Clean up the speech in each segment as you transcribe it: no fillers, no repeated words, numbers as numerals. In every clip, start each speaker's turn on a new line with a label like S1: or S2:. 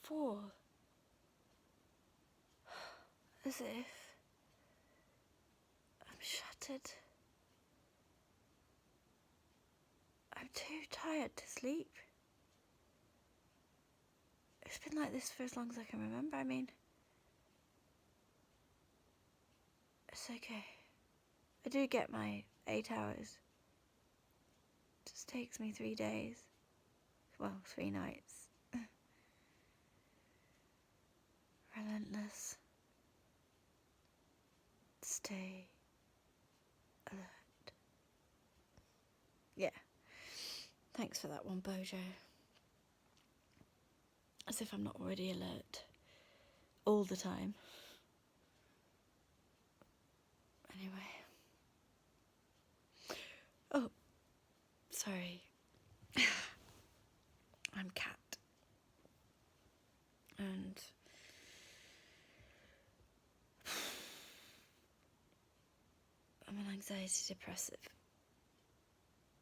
S1: fall. As if I'm shattered. I'm too tired to sleep. It's been like this for as long as I can remember. I mean, it's okay. I do get my 8 hours. It just takes me 3 days. Well, 3 nights. Relentless. Stay alert. Yeah. Thanks for that one, Bojo. As if I'm not already alert. All the time. Anyway. Oh. Sorry. I'm Kat. And I'm an anxiety depressive.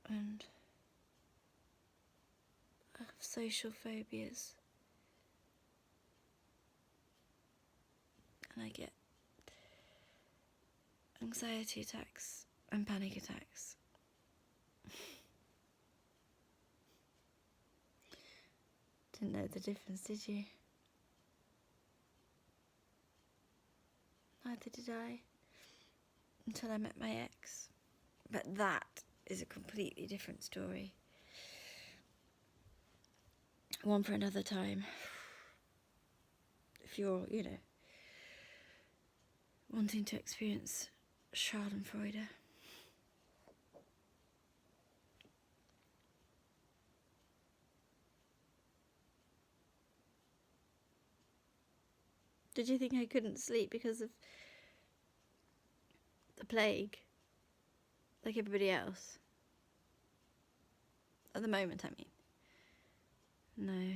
S1: And I have social phobias. And I get anxiety attacks and panic attacks. Didn't know the difference, did you? Neither did I. Until I met my ex. But that is a completely different story. One for another time. If you're, wanting to experience Schadenfreude. Did you think I couldn't sleep because of the plague? Like everybody else? At the moment, I mean. No.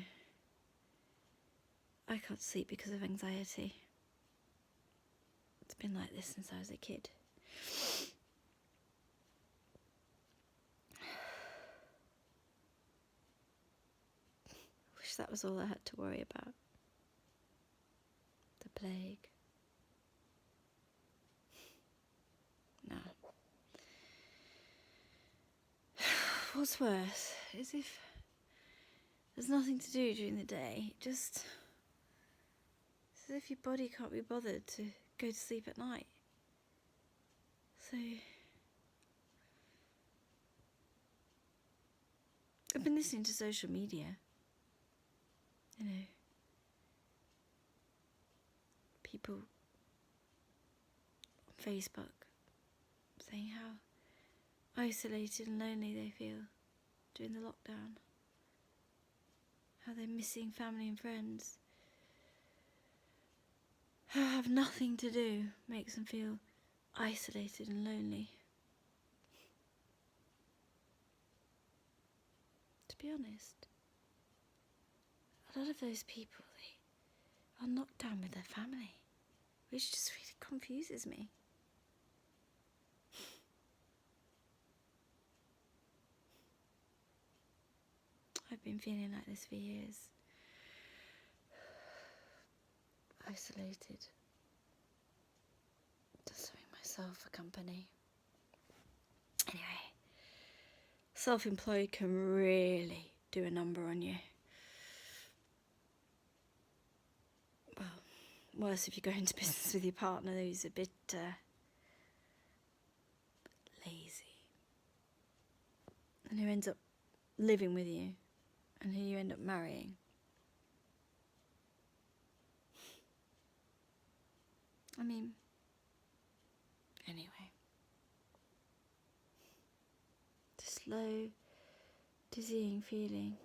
S1: I can't sleep because of anxiety. It's been like this since I was a kid. Wish that was all I had to worry about. The plague. No. What's worse is if there's nothing to do during the day, just it's as if your body can't be bothered to go to sleep at night. So I've been listening to social media. People on Facebook saying how isolated and lonely they feel during the lockdown. How they're missing family and friends. How have nothing to do makes them feel isolated and lonely. To be honest, a lot of those people, they are knocked down with their family, which just really confuses me. I've been feeling like this for years. Isolated. Just having myself a company. Anyway, self-employed can really do a number on you. Well, worse if you go into business with your partner who's a bit lazy. And who ends up living with you. And who you end up marrying. I mean, anyway. The slow, dizzying feeling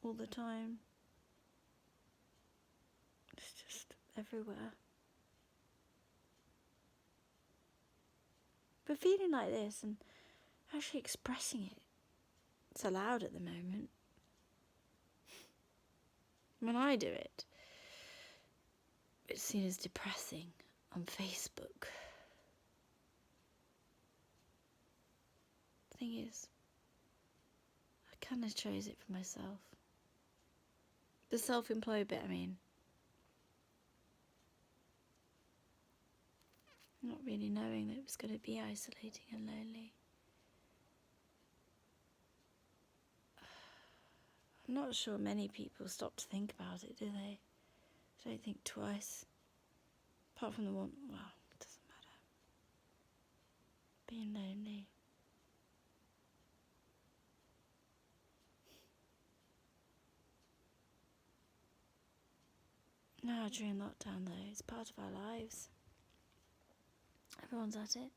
S1: all the time. It's just everywhere. But feeling like this and actually expressing it, it's allowed at the moment. When I do it, it's seen as depressing on Facebook. The thing is, I kind of chose it for myself. The self-employed bit, I mean. Not really knowing that it was going to be isolating and lonely. I'm not sure many people stop to think about it, do they? They don't think twice. Apart from the one, well, it doesn't matter. Being lonely. Now during lockdown though, it's part of our lives. Everyone's at it.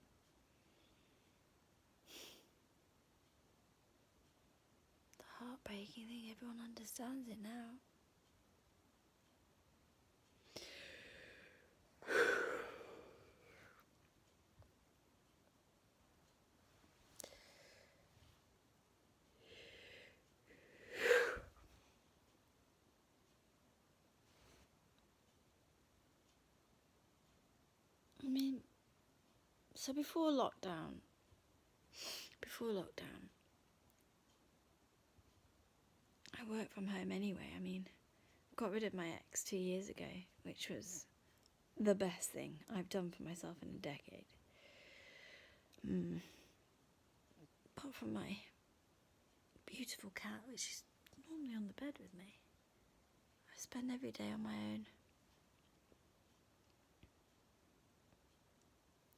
S1: The heartbreaking thing, everyone understands it now. I mean, so before lockdown, I worked from home anyway. I mean, I got rid of my ex 2 years ago, which was the best thing I've done for myself in a decade. Apart from my beautiful cat, which is normally on the bed with me. I spend every day on my own.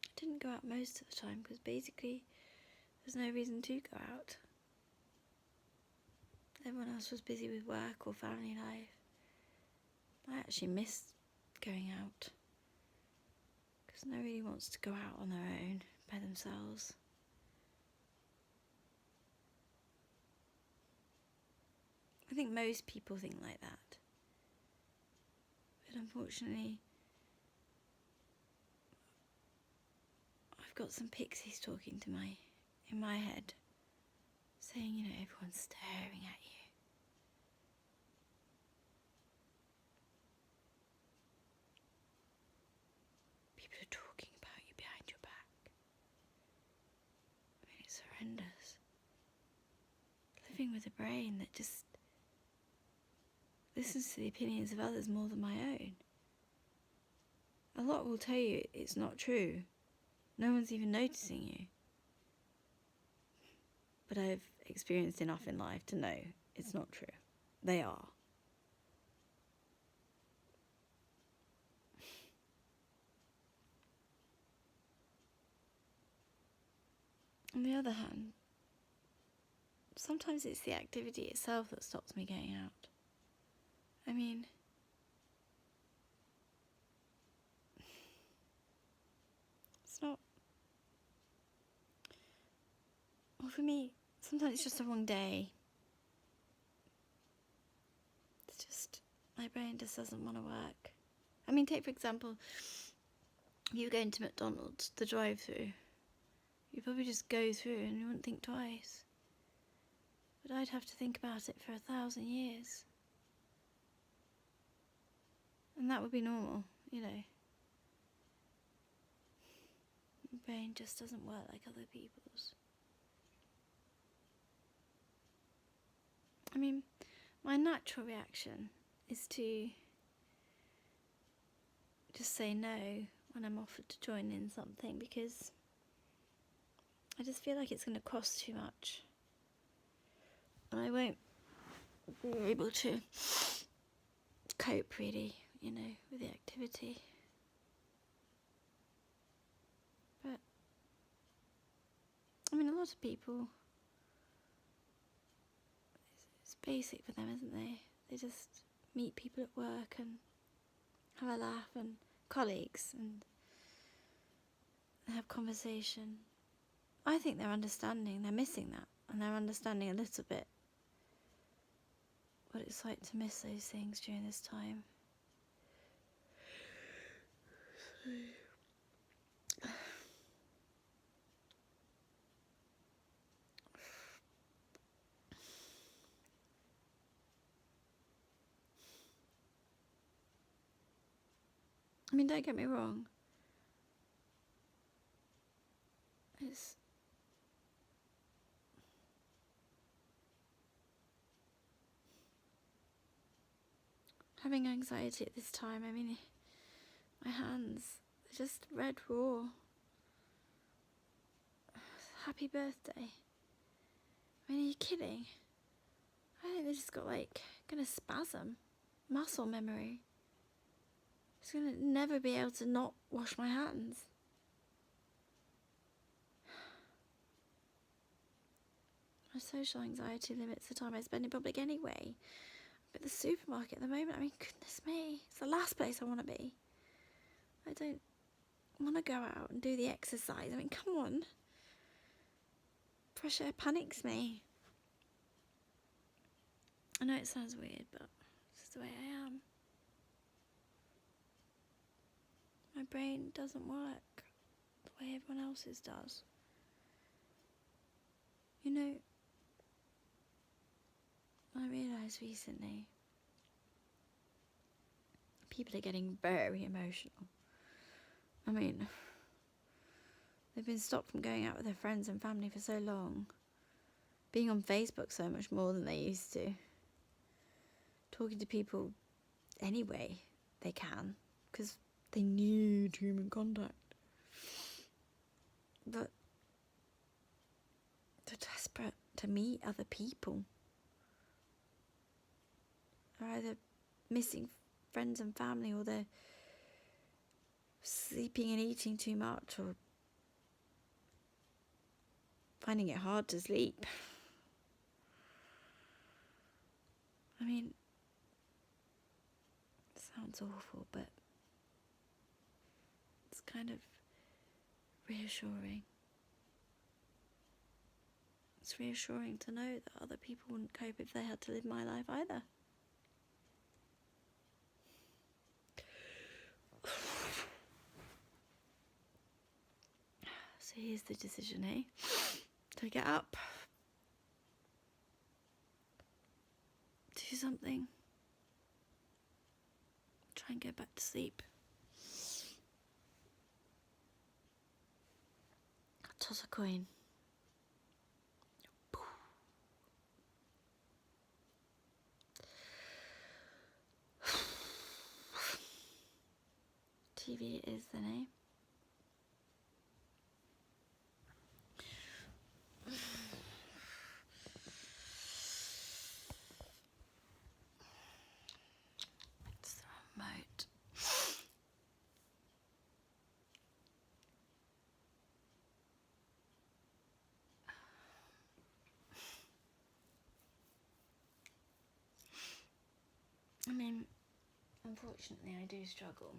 S1: I didn't go out most of the time because basically there's no reason to go out. Everyone else was busy with work or family life. I actually missed going out because no one really wants to go out on their own by themselves. I think most people think like that. But unfortunately, I've got some pixies talking to in my head, saying, you know, everyone's staring at you. People are talking about you behind your back. I mean, it's horrendous. Living with a brain that just listens to the opinions of others more than my own. A lot will tell you it's not true. No one's even noticing you. But I've experienced enough in life to know it's not true. They are. On the other hand, sometimes it's the activity itself that stops me going out. I mean, it's not... Well, for me, sometimes it's just a wrong day. It's just, my brain just doesn't want to work. I mean, take for example, you go into McDonald's, the drive-through. You'd probably just go through and you wouldn't think twice. But I'd have to think about it for 1,000 years. And that would be normal, you know. My brain just doesn't work like other people's. I mean, my natural reaction is to just say no when I'm offered to join in something because I just feel like it's going to cost too much. And I won't be able to cope really, you know, with the activity. But, I mean, a lot of people, it's basic for them, isn't they? They just meet people at work and have a laugh, and colleagues, and have conversation. I think they're missing that, and they're understanding a little bit what it's like to miss those things during this time. I mean, don't get me wrong. It's... having anxiety at this time. I mean, my hands are just red raw. Happy birthday. I mean, are you kidding? I think they just got gonna spasm. Muscle memory. Just gonna never be able to not wash my hands. My social anxiety limits the time I spend in public anyway. I'm at the supermarket at the moment. I mean, goodness me. It's the last place I want to be. I don't want to go out and do the exercise. I mean, come on. Fresh air panics me. I know it sounds weird, but it's just the way I am. My brain doesn't work the way everyone else's does. You know, I realised recently people are getting very emotional. I mean, they've been stopped from going out with their friends and family for so long, being on Facebook so much more than they used to, talking to people anyway they can, because they need human contact. But they're desperate to meet other people. They're either missing friends and family, or they're sleeping and eating too much, or finding it hard to sleep. I mean, it sounds awful, but it's kind of reassuring. It's reassuring to know that other people wouldn't cope if they had to live my life either. So here's the decision, eh? To get up, do something, try and get back to sleep. Toss a coin. TV it is then, eh? It's the remote. I mean, unfortunately I do struggle.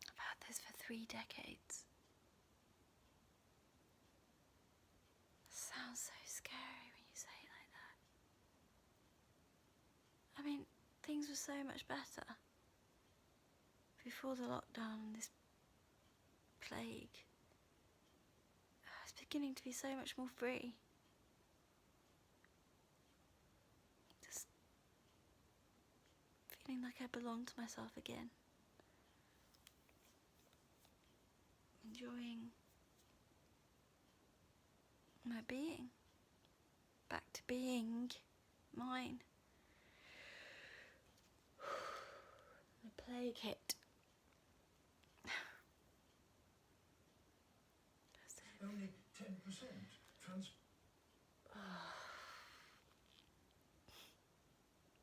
S1: I've had this for 3 decades. Sounds so scary when you say it like that. I mean, things were so much better before the lockdown and this plague. It's beginning to be so much more free. Just feeling like I belong to myself again. Enjoying my being. Back to being mine. The plague hit.
S2: Only 10%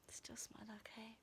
S1: It's just my luck, hey?